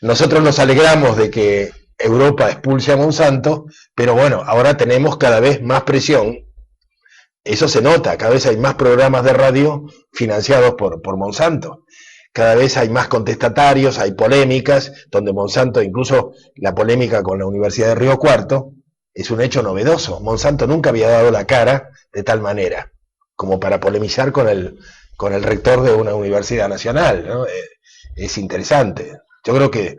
Nosotros nos alegramos de que Europa expulse a Monsanto, pero bueno, ahora tenemos cada vez más presión. Eso se nota, cada vez hay más programas de radio financiados por Monsanto. Cada vez hay más contestatarios, hay polémicas, donde Monsanto, incluso la polémica con la Universidad de Río Cuarto, es un hecho novedoso. Monsanto nunca había dado la cara de tal manera, como para polemizar con el rector de una universidad nacional, ¿no? Es interesante. Yo creo que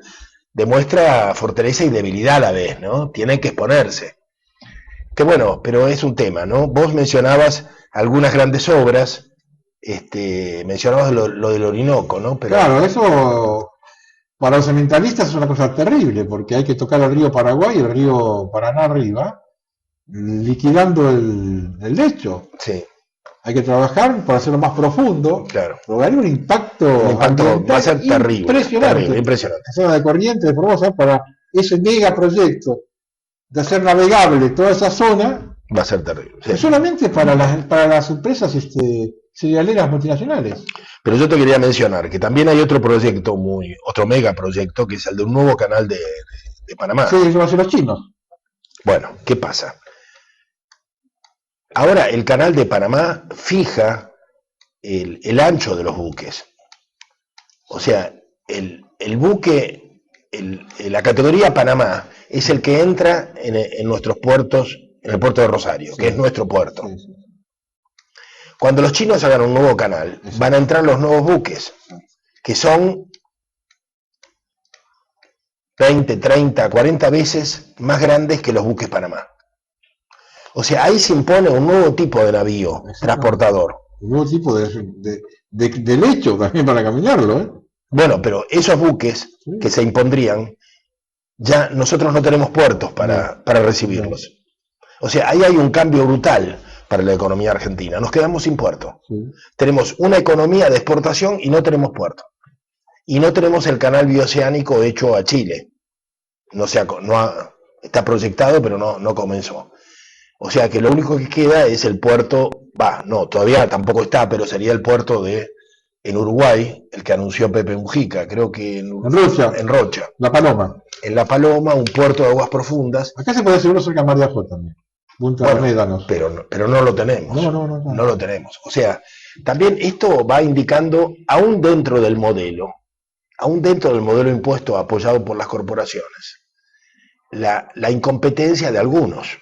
demuestra fortaleza y debilidad a la vez, ¿no? Tienen que exponerse. Que bueno, pero es un tema, ¿no? Vos mencionabas algunas grandes obras, mencionabas lo del Orinoco, ¿no? Pero... Claro, eso para los ambientalistas es una cosa terrible, porque hay que tocar el río Paraguay y el río Paraná arriba, liquidando el lecho. Sí. Hay que trabajar para hacerlo más profundo. Claro. Lograr un impacto va a ser terrible. Impresionante. Impresionante. La zona de Corrientes, de Formosa, para ese megaproyecto de hacer navegable toda esa zona. Va a ser terrible. Sí. Solamente para las empresas cerealeras multinacionales. Pero yo te quería mencionar que también hay otro proyecto, otro megaproyecto, que es el de un nuevo canal de Panamá. Sí, eso va a ser los chinos. Bueno, ¿qué pasa? Ahora el canal de Panamá fija el ancho de los buques. O sea, el buque, la categoría Panamá es el que entra en nuestros puertos, en el puerto de Rosario, Sí. que es nuestro puerto. Sí, sí. Cuando los chinos hagan un nuevo canal, van a entrar los nuevos buques, que son 20, 30, 40 veces más grandes que los buques Panamá. O sea, ahí se impone un nuevo tipo de navío transportador. Un nuevo tipo de lecho también para caminarlo, ¿eh? Bueno, pero esos buques que se impondrían, ya nosotros no tenemos puertos para recibirlos. O sea, ahí hay un cambio brutal para la economía argentina. Nos quedamos sin puertos. Sí. Tenemos una economía de exportación y no tenemos puertos. Y no tenemos el canal bioceánico hecho a Chile. Está proyectado, pero no comenzó. O sea que lo único que queda es el puerto, todavía tampoco está, pero sería el puerto en Uruguay, el que anunció Pepe Mujica, creo que en Rocha. La Paloma. En La Paloma, un puerto de aguas profundas. Acá se puede hacer uno cerca de Mar de Ajó también. Punta Médanos. Pero no lo tenemos. No lo tenemos. O sea, también esto va indicando, aún dentro del modelo impuesto apoyado por las corporaciones, la incompetencia de algunos,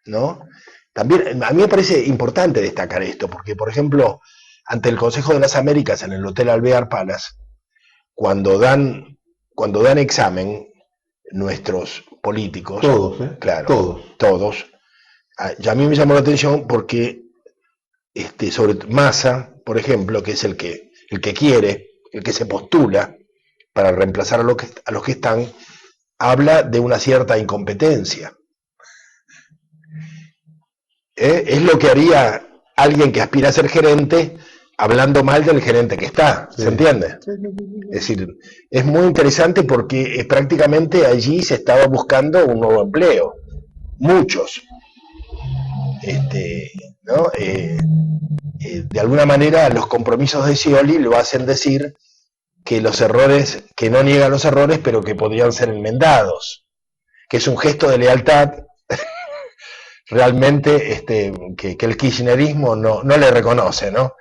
¿no? También a mí me parece importante destacar esto, porque, por ejemplo, ante el Consejo de las Américas en el Hotel Alvear Palace, cuando dan examen nuestros políticos, todos, y a mí me llamó la atención porque sobre Massa, por ejemplo, que es el que quiere, el que se postula para reemplazar a los que están, habla de una cierta incompetencia. Es lo que haría alguien que aspira a ser gerente hablando mal del gerente que está, ¿se entiende? Es decir, es muy interesante porque prácticamente allí se estaba buscando un nuevo empleo, muchos, ¿no? De alguna manera los compromisos de Scioli lo hacen decir que los errores, que no niega los errores, pero que podrían ser enmendados, que es un gesto de lealtad realmente que el kirchnerismo no le reconoce, ¿no?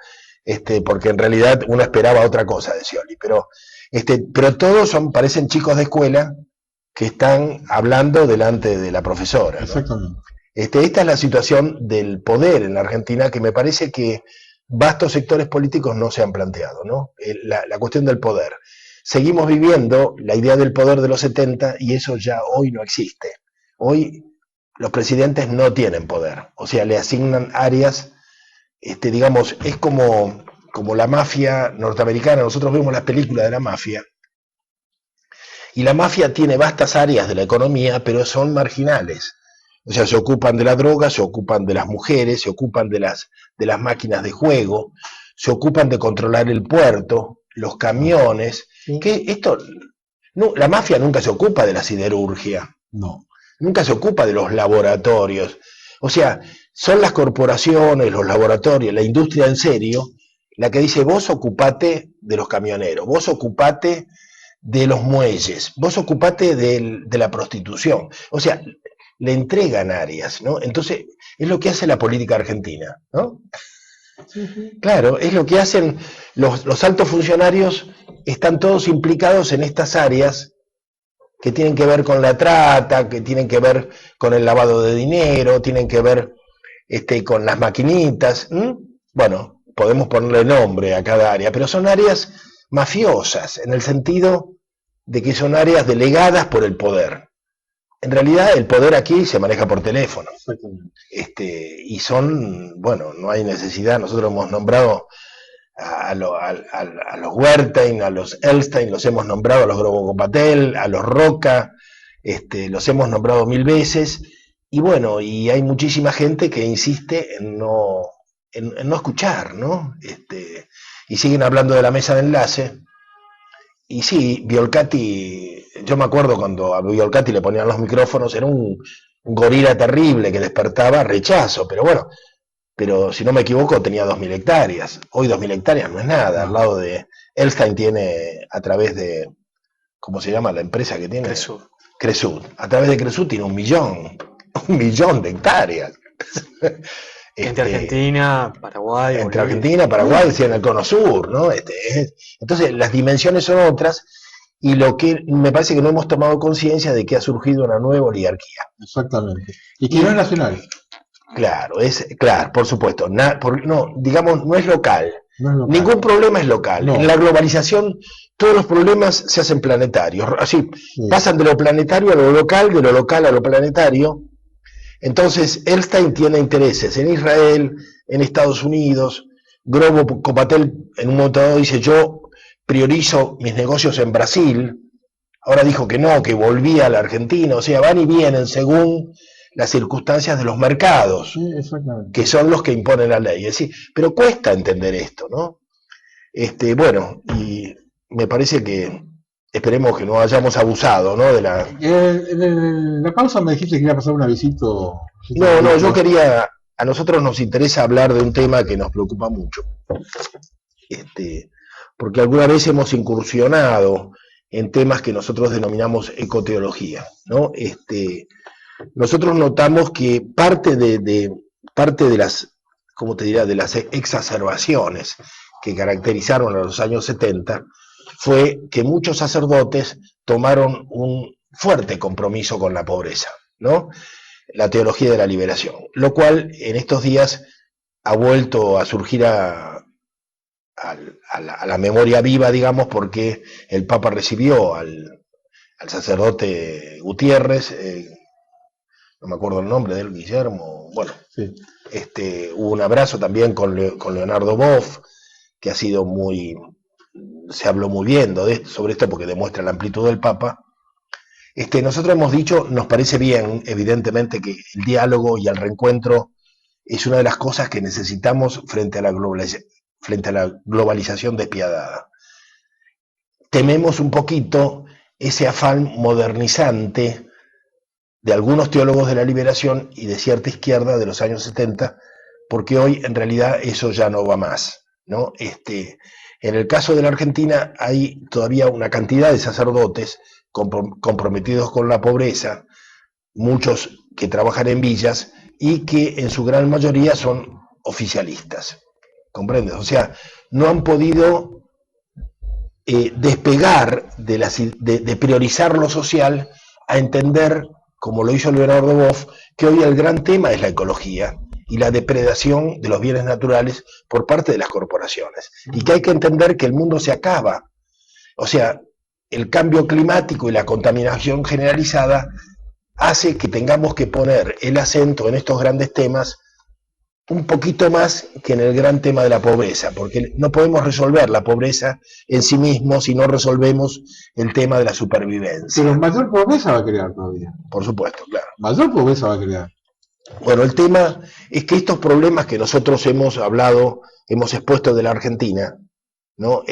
Porque en realidad uno esperaba otra cosa de Scioli, pero todos parecen chicos de escuela que están hablando delante de la profesora, ¿no? Exactamente. Esta es la situación del poder en la Argentina, que me parece que vastos sectores políticos no se han planteado, ¿no? La cuestión del poder. Seguimos viviendo la idea del poder de los 70 y eso ya hoy no existe. Hoy los presidentes no tienen poder, o sea, le asignan áreas, digamos, es como la mafia norteamericana. Nosotros vemos las películas de la mafia, y la mafia tiene vastas áreas de la economía, pero son marginales. O sea, se ocupan de la droga, se ocupan de las mujeres, se ocupan de las máquinas de juego, se ocupan de controlar el puerto, los camiones, que la mafia nunca se ocupa de la siderurgia. No. Nunca se ocupa de los laboratorios. O sea, son las corporaciones, los laboratorios, la industria en serio, la que dice: vos ocupate de los camioneros, vos ocupate de los muelles, vos ocupate de la prostitución. O sea, le entregan áreas, ¿no? Entonces, es lo que hace la política argentina, ¿no? Claro, es lo que hacen los altos funcionarios, están todos implicados en estas áreas que tienen que ver con la trata, que tienen que ver con el lavado de dinero, tienen que ver con las maquinitas. Bueno, podemos ponerle nombre a cada área, pero son áreas mafiosas, en el sentido de que son áreas delegadas por el poder. En realidad el poder aquí se maneja por teléfono. Y no hay necesidad. Nosotros hemos nombrado a los Wertheim, a los Elstein, los hemos nombrado, a los Grobocopatel, a los Roca, los hemos nombrado 1000 veces, y hay muchísima gente que insiste en no escuchar, ¿no? Y siguen hablando de la mesa de enlace. Y sí, Violcati, yo me acuerdo cuando a Violcati le ponían los micrófonos, era un gorila terrible que despertaba rechazo, pero si no me equivoco tenía 2000 hectáreas. Hoy 2000 hectáreas no es nada, al lado de Elstein tiene, a través de, ¿cómo se llama la empresa que tiene? Cresud. A través de Cresud tiene 1 millón de hectáreas. Entre Argentina, Paraguay, entre Bolivia. Argentina, Paraguay, decían el cono sur, ¿no? Entonces, las dimensiones son otras, y lo que me parece que no hemos tomado conciencia de que ha surgido una nueva oligarquía. Exactamente. Y que no es nacional. Claro, claro, por supuesto. No, digamos, no es local. No es local. Ningún problema es local. No. En la globalización, todos los problemas se hacen planetarios. Así, Sí. pasan de lo planetario a lo local, de lo local a lo planetario. Entonces, Elstein tiene intereses en Israel, en Estados Unidos. Grobo Copatel en un momento dado dice: yo priorizo mis negocios en Brasil. Ahora dijo que no, que volvía a la Argentina. O sea, van y vienen según las circunstancias de los mercados, Sí, exactamente. que son los que imponen la ley. Es decir, pero cuesta entender esto, ¿no? Bueno, y me parece que esperemos que no hayamos abusado, ¿no? De la... En la pausa me dijiste que iba a pasar una visita. No, yo quería... A nosotros nos interesa hablar de un tema que nos preocupa mucho. Porque alguna vez hemos incursionado en temas que nosotros denominamos ecoteología, ¿no? Nosotros notamos que parte de las, ¿cómo te dirá?, de las exacerbaciones que caracterizaron a los años 70 fue que muchos sacerdotes tomaron un fuerte compromiso con la pobreza, ¿no? La teología de la liberación, lo cual en estos días ha vuelto a surgir a la memoria viva, digamos, porque el Papa recibió al sacerdote Gutiérrez, no me acuerdo el nombre de él, Guillermo, bueno, sí. Hubo un abrazo también con Leonardo Boff, que ha sido se habló muy bien sobre esto porque demuestra la amplitud del Papa. Nosotros hemos dicho, nos parece bien, evidentemente, que el diálogo y el reencuentro es una de las cosas que necesitamos frente a la globalización despiadada. Tememos un poquito ese afán modernizante de algunos teólogos de la liberación y de cierta izquierda de los años 70, porque hoy en realidad eso ya no va más, ¿no? En el caso de la Argentina hay todavía una cantidad de sacerdotes comprometidos con la pobreza, muchos que trabajan en villas y que en su gran mayoría son oficialistas, ¿comprendes? O sea, no han podido despegar de priorizar lo social a entender, como lo hizo Leonardo Boff, que hoy el gran tema es la ecología y la depredación de los bienes naturales por parte de las corporaciones, y que hay que entender que el mundo se acaba. O sea, el cambio climático y la contaminación generalizada hace que tengamos que poner el acento en estos grandes temas un poquito más que en el gran tema de la pobreza, porque no podemos resolver la pobreza en sí mismo si no resolvemos el tema de la supervivencia. Pero mayor pobreza va a crear todavía. Por supuesto, claro. Mayor pobreza va a crear. Bueno, el tema es que estos problemas que nosotros hemos hablado, hemos expuesto de la Argentina, ¿no?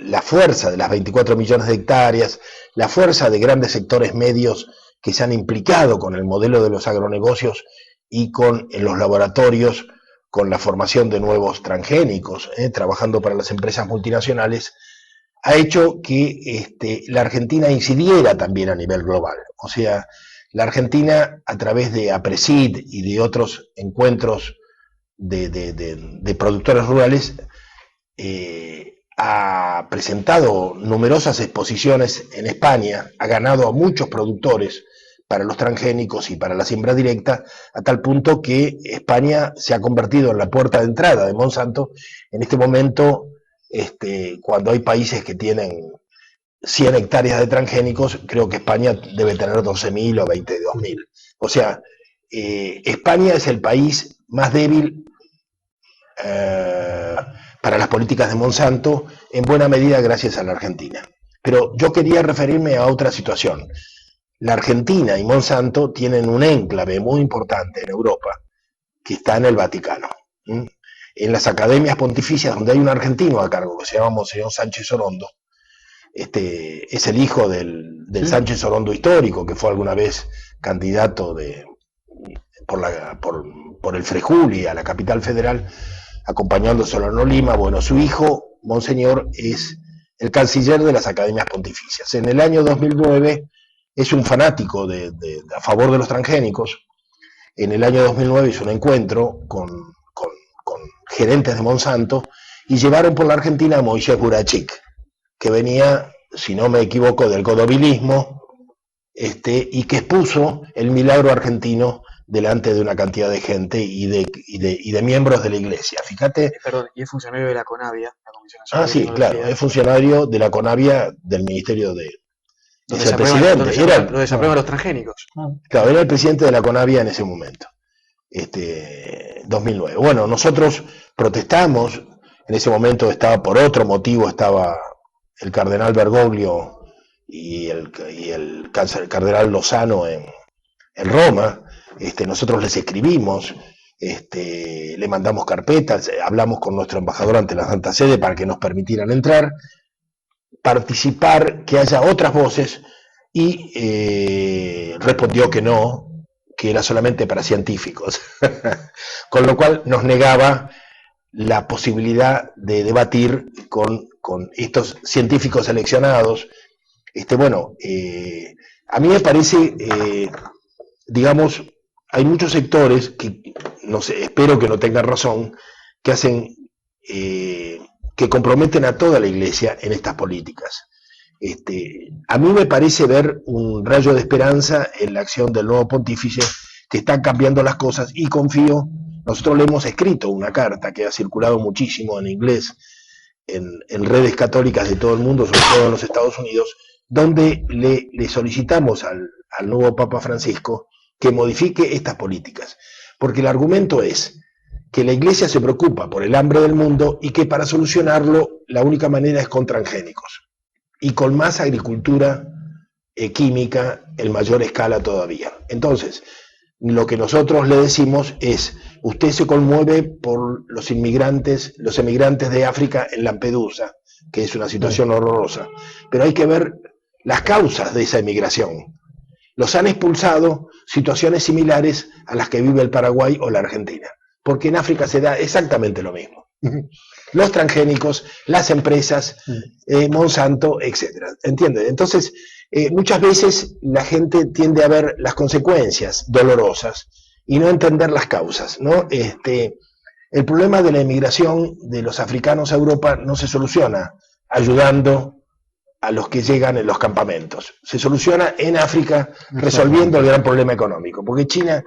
La fuerza de las 24 millones de hectáreas, la fuerza de grandes sectores medios que se han implicado con el modelo de los agronegocios y en los laboratorios, con la formación de nuevos transgénicos, trabajando para las empresas multinacionales, ha hecho que la Argentina incidiera también a nivel global. O sea, la Argentina, a través de APRESID y de otros encuentros de productores rurales, ha presentado numerosas exposiciones en España, ha ganado a muchos productores para los transgénicos y para la siembra directa, a tal punto que España se ha convertido en la puerta de entrada de Monsanto. En este momento, cuando hay países que tienen 100 hectáreas de transgénicos, creo que España debe tener 12.000 o 22.000. O sea, España es el país más débil para las políticas de Monsanto, en buena medida gracias a la Argentina. Pero yo quería referirme a otra situación. La Argentina y Monsanto tienen un enclave muy importante en Europa, que está en el Vaticano. En las academias pontificias, donde hay un argentino a cargo, que se llama Monseñor Sánchez Orondo, es el hijo del Sánchez Orondo histórico, que fue alguna vez candidato por el Frejuli a la capital federal, acompañando a Solano Lima. Bueno, su hijo, Monseñor, es el canciller de las academias pontificias. En el año 2009 es un fanático a favor de los transgénicos en el año 2009 hizo un encuentro con gerentes de Monsanto y llevaron por la Argentina a Moisés Burachik, que venía, si no me equivoco, del godovilismo, y que expuso el milagro argentino delante de una cantidad de gente y de miembros de la iglesia. Fíjate. Perdón, y es funcionario de la CONAVIA, la Comisión Nacional de Sí, Tecnología. claro, es funcionario de la CONAVIA del Ministerio de... Donde el presidente. Donde se aprueban los transgénicos. Claro, era el presidente de la CONAVIA en ese momento, 2009. Bueno, nosotros protestamos, en ese momento estaba por otro motivo, estaba el cardenal Bergoglio y el cardenal Lozano en Roma. Nosotros les escribimos, le mandamos carpetas, hablamos con nuestro embajador ante la Santa Sede para que nos permitieran entrar, participar, que haya otras voces, y respondió que no, que era solamente para científicos, con lo cual nos negaba la posibilidad de debatir con estos científicos seleccionados. A mí me parece, digamos, hay muchos sectores que, no sé, espero que no tengan razón, que hacen, que comprometen a toda la iglesia en estas políticas. A mí me parece ver un rayo de esperanza en la acción del nuevo pontífice, que están cambiando las cosas, y confío, nosotros le hemos escrito una carta que ha circulado muchísimo en inglés, en redes católicas de todo el mundo, sobre todo en los Estados Unidos, donde le solicitamos al nuevo Papa Francisco que modifique estas políticas, porque el argumento es que la Iglesia se preocupa por el hambre del mundo y que para solucionarlo la única manera es con transgénicos y con más agricultura química en mayor escala todavía. Entonces, lo que nosotros le decimos es: usted se conmueve por los emigrantes de África en Lampedusa, que es una situación horrorosa, pero hay que ver las causas de esa emigración. Los han expulsado situaciones similares a las que vive el Paraguay o la Argentina, porque en África se da exactamente lo mismo. Los transgénicos, las empresas, Monsanto, etcétera. ¿Entiendes? Entonces, muchas veces la gente tiende a ver las consecuencias dolorosas y no entender las causas, ¿no? El problema de la emigración de los africanos a Europa no se soluciona ayudando a los que llegan en los campamentos. Se soluciona en África resolviendo el gran problema económico, porque China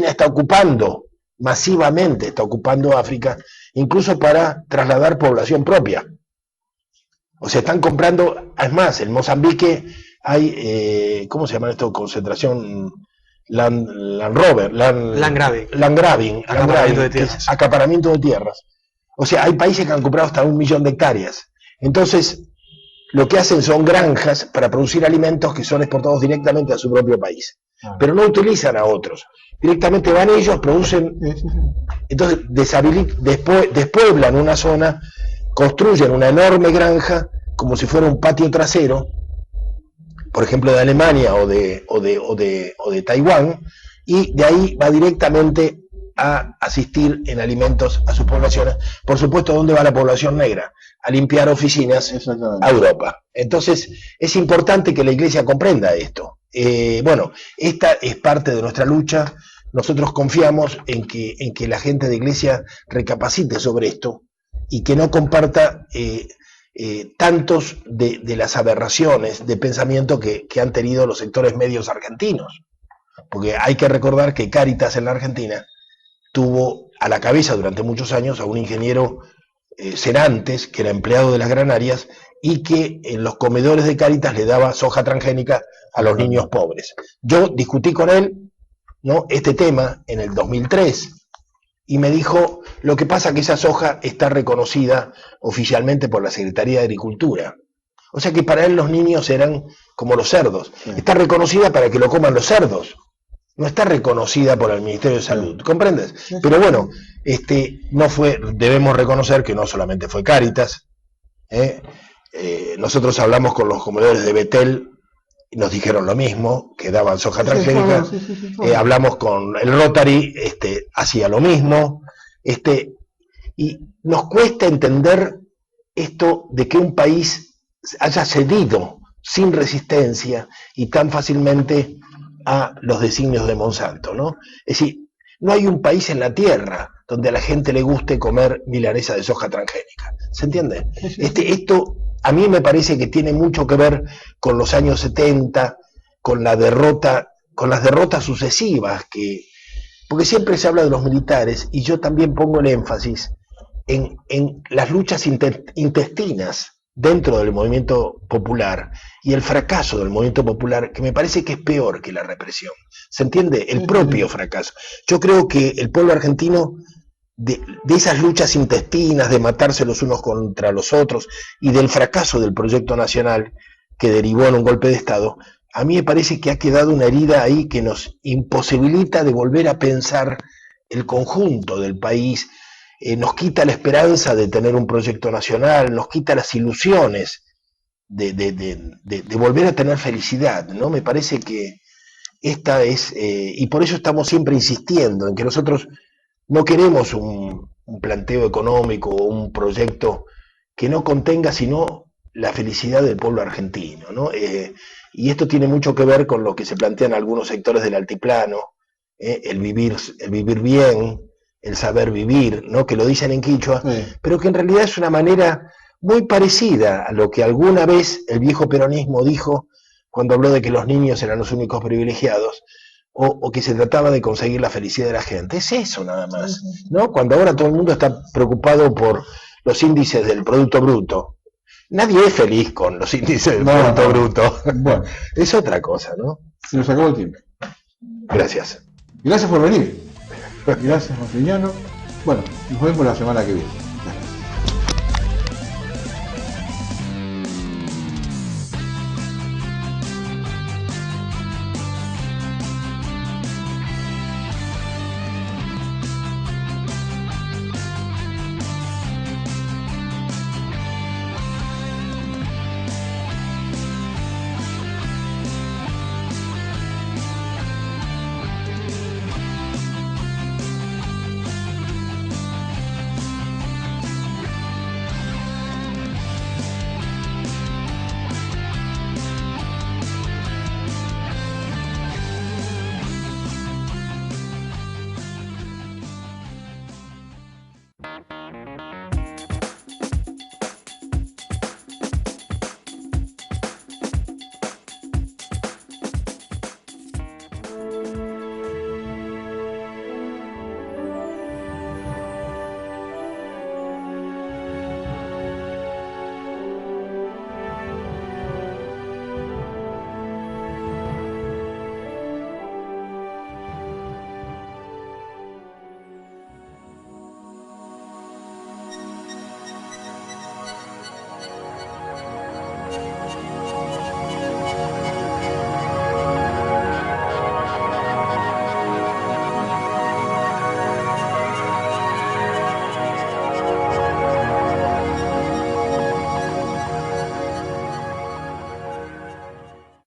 está ocupando masivamente, está ocupando África, incluso para trasladar población propia. O sea, están comprando, es más, en Mozambique hay, ¿cómo se llama esto? Concentración, Landgrabbing, acaparamiento de tierras. O sea, hay países que han comprado hasta 1 millón de hectáreas. Entonces, lo que hacen son granjas para producir alimentos que son exportados directamente a su propio país. Pero no utilizan a otros. Directamente van ellos, producen, entonces despueblan una zona, construyen una enorme granja como si fuera un patio trasero, por ejemplo de Alemania o de Taiwán, y de ahí va directamente a asistir en alimentos a sus poblaciones. Por supuesto, ¿dónde va la población negra? A limpiar oficinas a Europa. Entonces, es importante que la Iglesia comprenda esto. Esta es parte de nuestra lucha. Nosotros confiamos en que la gente de Iglesia recapacite sobre esto y que no comparta tantos de las aberraciones de pensamiento que han tenido los sectores medios argentinos. Porque hay que recordar que Cáritas en la Argentina tuvo a la cabeza durante muchos años a un ingeniero Serantes, que era empleado de las granarias, y que en los comedores de Cáritas le daba soja transgénica a los niños pobres. Yo discutí con él, ¿no?, este tema en el 2003, y me dijo: lo que pasa es que esa soja está reconocida oficialmente por la Secretaría de Agricultura. O sea que para él los niños eran como los cerdos. Está reconocida para que lo coman los cerdos. No está reconocida por el Ministerio de Salud, ¿comprendes? Pero bueno, no fue, debemos reconocer que no solamente fue Cáritas. Nosotros hablamos con los comedores de Betel y nos dijeron lo mismo, que daban soja transgénica. Hablamos con el Rotary, hacía lo mismo. Y nos cuesta entender esto de que un país haya cedido sin resistencia y tan fácilmente a los designios de Monsanto, ¿no? Es decir, no hay un país en la tierra donde a la gente le guste comer milanesa de soja transgénica. ¿Se entiende? Esto a mí me parece que tiene mucho que ver con los años 70, con la derrota, con las derrotas sucesivas, porque siempre se habla de los militares, y yo también pongo el énfasis en las luchas intestinas dentro del movimiento popular y el fracaso del movimiento popular, que me parece que es peor que la represión. ¿Se entiende? El propio fracaso. Yo creo que el pueblo argentino, de esas luchas intestinas, de matarse los unos contra los otros, y del fracaso del proyecto nacional que derivó en un golpe de Estado, a mí me parece que ha quedado una herida ahí que nos imposibilita de volver a pensar el conjunto del país, nos quita la esperanza de tener un proyecto nacional, nos quita las ilusiones de volver a tener felicidad, ¿no? Me parece que esta es, y por eso estamos siempre insistiendo en que nosotros no queremos un planteo económico o un proyecto que no contenga sino la felicidad del pueblo argentino, ¿no? Y esto tiene mucho que ver con lo que se plantean algunos sectores del altiplano, el vivir bien, el saber vivir, ¿no? Que lo dicen en quichua, pero que en realidad es una manera muy parecida a lo que alguna vez el viejo peronismo dijo cuando habló de que los niños eran los únicos privilegiados, o que se trataba de conseguir la felicidad de la gente. Es eso nada más, ¿no? Cuando ahora todo el mundo está preocupado por los índices del Producto Bruto, nadie es feliz con los índices del Producto Bruto. Bueno, es otra cosa, ¿no? Se nos acabó el tiempo. Gracias. Gracias por venir. Gracias, Monseñano. Bueno, nos vemos la semana que viene.